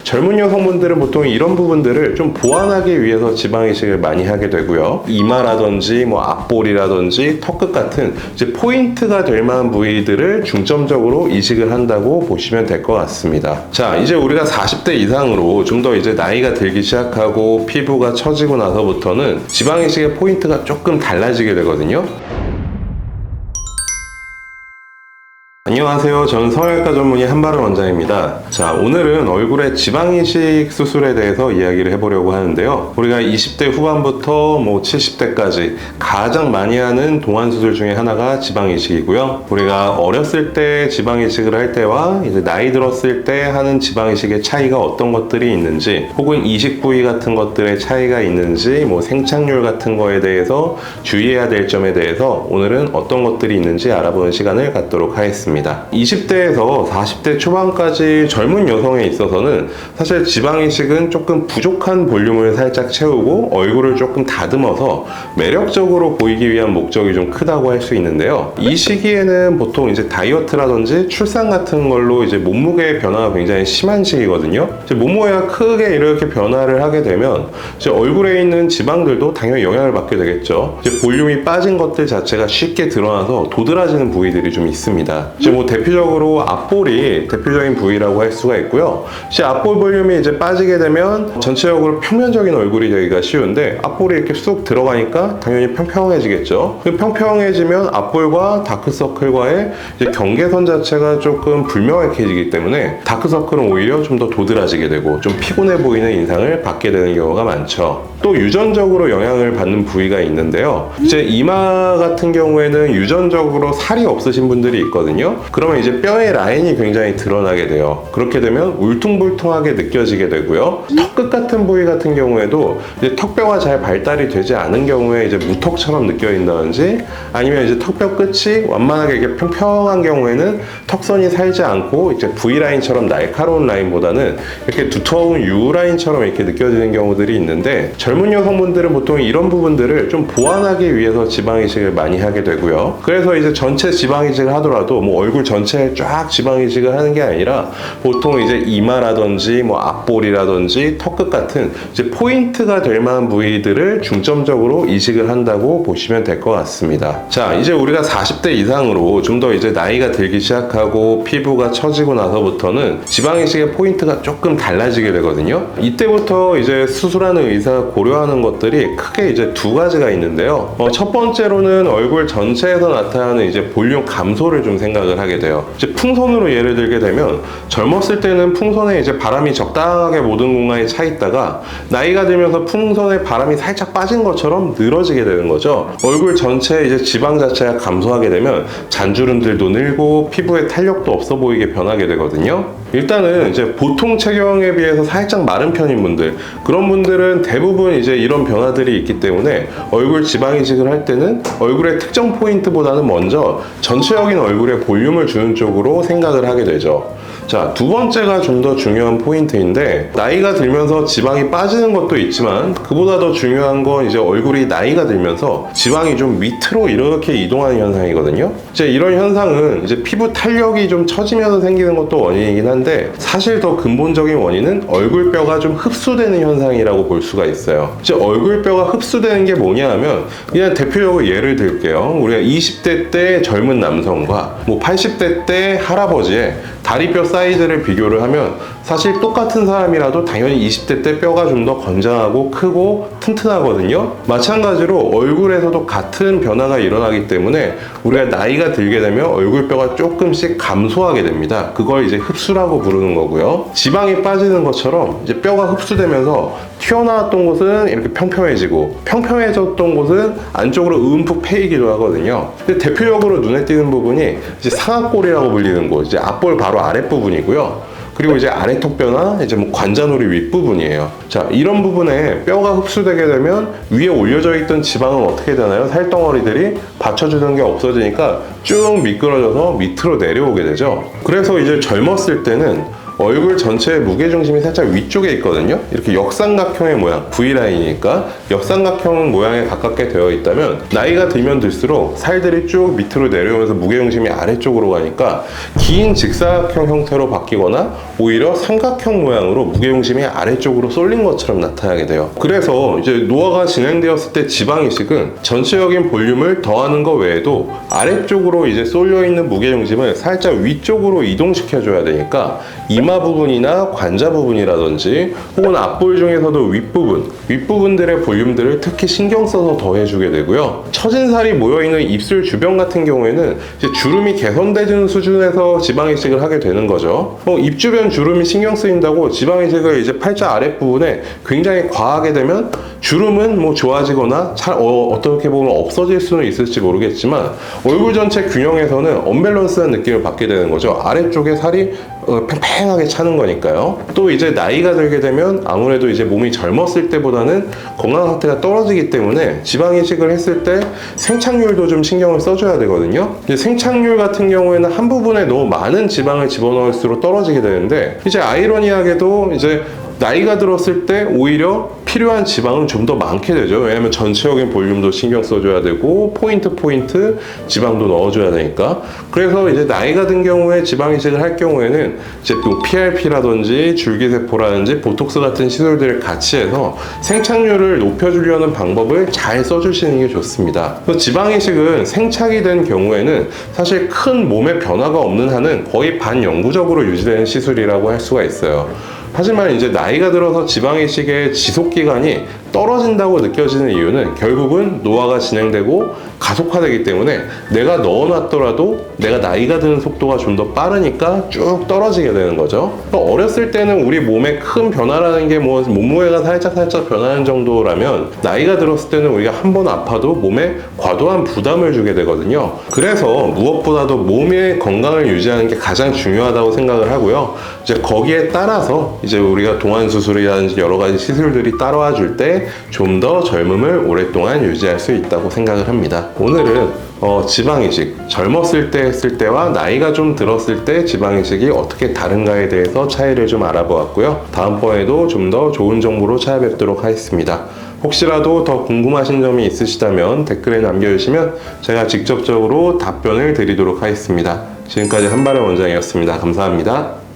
젊은 여성분들은 보통 이런 부분들을 좀 보완하기 위해서 지방 이식을 많이 하게 되고요. 이마라든지 뭐 앞볼이라든지 턱끝 같은 이제 포인트가 될 만한 부위들을 중점적으로 이식을 한다고 보시면 될 것 같습니다. 자, 이제 우리가 40대 이상으로 좀 더 이제 나이가 들기 시작하고 피부가 처지고 나서부터는 지방 이식의 포인트가 조금 달라지게 되거든요. 안녕하세요. 저는 성형외과 전문의 한바른 원장입니다. 자, 오늘은 얼굴의 지방이식 수술에 대해서 이야기를 해보려고 하는데요. 우리가 20대 후반부터 뭐 70대까지 가장 많이 하는 동안수술 중에 하나가 지방이식이고요. 우리가 어렸을 때 지방이식을 할 때와 이제 나이 들었을 때 하는 지방이식의 차이가 어떤 것들이 있는지, 혹은 이식 부위 같은 것들의 차이가 있는지, 뭐 생착률 같은 거에 대해서 주의해야 될 점에 대해서 오늘은 어떤 것들이 있는지 알아보는 시간을 갖도록 하겠습니다. 20대에서 40대 초반까지 젊은 여성에 있어서는 사실 지방이식은 조금 부족한 볼륨을 살짝 채우고 얼굴을 조금 다듬어서 매력적으로 보이기 위한 목적이 좀 크다고 할 수 있는데요. 이 시기에는 보통 이제 다이어트라든지 출산 같은 걸로 이제 몸무게의 변화가 굉장히 심한 시기거든요. 이제 몸무게가 크게 이렇게 변화를 하게 되면 이제 얼굴에 있는 지방들도 당연히 영향을 받게 되겠죠. 이제 볼륨이 빠진 것들 자체가 쉽게 드러나서 도드라지는 부위들이 좀 있습니다. 뭐 대표적으로 앞볼이 대표적인 부위라고 할 수가 있고요. 앞볼 볼륨이 이제 빠지게 되면 전체적으로 평면적인 얼굴이 되기가 쉬운데, 앞볼이 이렇게 쑥 들어가니까 당연히 평평해지겠죠. 평평해지면 앞볼과 다크서클과의 이제 경계선 자체가 조금 불명확해지기 때문에 다크서클은 오히려 좀 더 도드라지게 되고 좀 피곤해 보이는 인상을 받게 되는 경우가 많죠. 또 유전적으로 영향을 받는 부위가 있는데요. 이제 이마 같은 경우에는 유전적으로 살이 없으신 분들이 있거든요. 그러면 이제 뼈의 라인이 굉장히 드러나게 돼요. 그렇게 되면 울퉁불퉁하게 느껴지게 되고요. 턱끝 같은 부위 같은 경우에도 이제 턱뼈가 잘 발달이 되지 않은 경우에 이제 무턱처럼 느껴진다든지, 아니면 이제 턱뼈 끝이 완만하게 이렇게 평평한 경우에는 턱선이 살지 않고 이제 V라인처럼 날카로운 라인보다는 이렇게 두터운 U라인처럼 이렇게 느껴지는 경우들이 있는데, 젊은 여성분들은 보통 이런 부분들을 좀 보완하기 위해서 지방이식을 많이 하게 되고요. 그래서 이제 전체 지방이식을 하더라도 뭐 얼굴 전체에 쫙 지방이식을 하는 게 아니라 보통 이제 이마라든지 뭐 앞볼이라든지 턱끝 같은 이제 포인트가 될 만한 부위들을 중점적으로 이식을 한다고 보시면 될 것 같습니다. 자, 이제 우리가 40대 이상으로 좀 더 이제 나이가 들기 시작하고 피부가 처지고 나서부터는 지방이식의 포인트가 조금 달라지게 되거든요. 이때부터 이제 수술하는 의사가 고려하는 것들이 크게 이제 두 가지가 있는데요. 첫 번째로는 얼굴 전체에서 나타나는 이제 볼륨 감소를 좀 생각을 하게 돼요. 이제 풍선으로 예를 들게 되면, 젊었을 때는 풍선에 이제 바람이 적당하게 모든 공간에 차 있다가 나이가 들면서 풍선에 바람이 살짝 빠진 것처럼 늘어지게 되는 거죠. 얼굴 전체에 이제 지방 자체가 감소하게 되면 잔주름들도 늘고 피부에 탄력도 없어 보이게 변하게 되거든요. 일단은 이제 보통 체형에 비해서 살짝 마른 편인 분들, 그런 분들은 대부분 이제 이런 변화들이 있기 때문에 얼굴 지방 이식을 할 때는 얼굴의 특정 포인트보다는 먼저 전체적인 얼굴에 볼륨을 주는 쪽으로 생각을 하게 되죠. 자, 두 번째가 좀 더 중요한 포인트인데, 나이가 들면서 지방이 빠지는 것도 있지만 그보다 더 중요한 건 이제 얼굴이 나이가 들면서 지방이 좀 밑으로 이렇게 이동하는 현상이거든요. 이제 이런 현상은 이제 피부 탄력이 좀 처지면서 생기는 것도 원인이긴 한데, 사실 더 근본적인 원인은 얼굴뼈가 좀 흡수되는 현상이라고 볼 수가 있어요. 이제 얼굴뼈가 흡수되는 게 뭐냐 하면, 그냥 대표적으로 예를 들게요. 우리가 20대 때 젊은 남성과 뭐 80대 때 할아버지의 다리뼈 사이즈를 비교를 하면 사실 똑같은 사람이라도 당연히 20대 때 뼈가 좀 더 건장하고 크고 튼튼하거든요. 마찬가지로 얼굴에서도 같은 변화가 일어나기 때문에 우리가 나이가 들게 되면 얼굴뼈가 조금씩 감소하게 됩니다. 그걸 이제 흡수라고 부르는 거고요. 지방이 빠지는 것처럼 이제 뼈가 흡수되면서 튀어나왔던 곳은 이렇게 평평해지고, 평평해졌던 곳은 안쪽으로 움푹 패이기도 하거든요. 근데 대표적으로 눈에 띄는 부분이 이제 상악골이라고 불리는 곳, 이제 앞볼 바로 아랫부분이고요. 그리고 이제 아래턱뼈나 이제 뭐 관자놀이 윗부분이에요. 자, 이런 부분에 뼈가 흡수되게 되면 위에 올려져 있던 지방은 어떻게 되나요? 살덩어리들이 받쳐주는 게 없어지니까 쭉 미끄러져서 밑으로 내려오게 되죠. 그래서 이제 젊었을 때는 얼굴 전체의 무게중심이 살짝 위쪽에 있거든요. 이렇게 역삼각형의 모양, V라인이니까 역삼각형 모양에 가깝게 되어 있다면 나이가 들면 들수록 살들이 쭉 밑으로 내려오면서 무게중심이 아래쪽으로 가니까 긴 직사각형 형태로 바뀌거나 오히려 삼각형 모양으로 무게중심이 아래쪽으로 쏠린 것처럼 나타나게 돼요. 그래서 이제 노화가 진행되었을 때 지방 이식은 전체적인 볼륨을 더하는 것 외에도 아래쪽으로 이제 쏠려 있는 무게중심을 살짝 위쪽으로 이동시켜 줘야 되니까 이마 부분이나 관자 부분이라든지 혹은 앞볼 중에서도 윗부분들의 볼륨들을 특히 신경 써서 더해주게 되고요. 처진 살이 모여있는 입술 주변 같은 경우에는 이제 주름이 개선되는 수준에서 지방 이식을 하게 되는 거죠. 입 주변 주름이 신경 쓰인다고 지방 이식을 이제 팔자 아랫부분에 굉장히 과하게 되면 주름은 뭐 좋아지거나 어떻게 보면 없어질 수는 있을지 모르겠지만 얼굴 전체 균형에서는 언밸런스한 느낌을 받게 되는 거죠. 아래쪽에 살이 팽팽하게 차는 거니까요. 또 이제 나이가 들게 되면 아무래도 이제 몸이 젊었을 때보다는 건강 상태가 떨어지기 때문에 지방 이식을 했을 때 생착률도 좀 신경을 써줘야 되거든요. 이제 생착률 같은 경우에는 한 부분에 너무 많은 지방을 집어넣을수록 떨어지게 되는데 이제 아이러니하게도 이제 나이가 들었을 때 오히려 필요한 지방은 좀 더 많게 되죠. 왜냐면 전체적인 볼륨도 신경 써줘야 되고 포인트 지방도 넣어줘야 되니까. 그래서 이제 나이가 든 경우에 지방 이식을 할 경우에는 이제 또 PRP라든지 줄기세포라든지 보톡스 같은 시술들을 같이 해서 생착률을 높여주려는 방법을 잘 써주시는 게 좋습니다. 지방 이식은 생착이 된 경우에는 사실 큰 몸에 변화가 없는 한은 거의 반영구적으로 유지되는 시술이라고 할 수가 있어요. 하지만 이제 나이가 들어서 지방 이식의 지속 기간이 떨어진다고 느껴지는 이유는 결국은 노화가 진행되고 가속화되기 때문에 내가 넣어놨더라도 내가 나이가 드는 속도가 좀 더 빠르니까 쭉 떨어지게 되는 거죠. 어렸을 때는 우리 몸에 큰 변화라는 게 뭐 몸무게가 살짝 변하는 정도라면 나이가 들었을 때는 우리가 한 번 아파도 몸에 과도한 부담을 주게 되거든요. 그래서 무엇보다도 몸의 건강을 유지하는 게 가장 중요하다고 생각을 하고요. 이제 거기에 따라서 이제 우리가 동안 수술이라든지 여러 가지 시술들이 따라와 줄 때 좀 더 젊음을 오랫동안 유지할 수 있다고 생각을 합니다. 오늘은 지방 이식, 젊었을 때 했을 때와 나이가 좀 들었을 때 지방 이식이 어떻게 다른가에 대해서 차이를 좀 알아보았고요. 다음번에도 좀 더 좋은 정보로 찾아뵙도록 하겠습니다. 혹시라도 더 궁금하신 점이 있으시다면 댓글에 남겨주시면 제가 직접적으로 답변을 드리도록 하겠습니다. 지금까지 한바른 원장이었습니다. 감사합니다.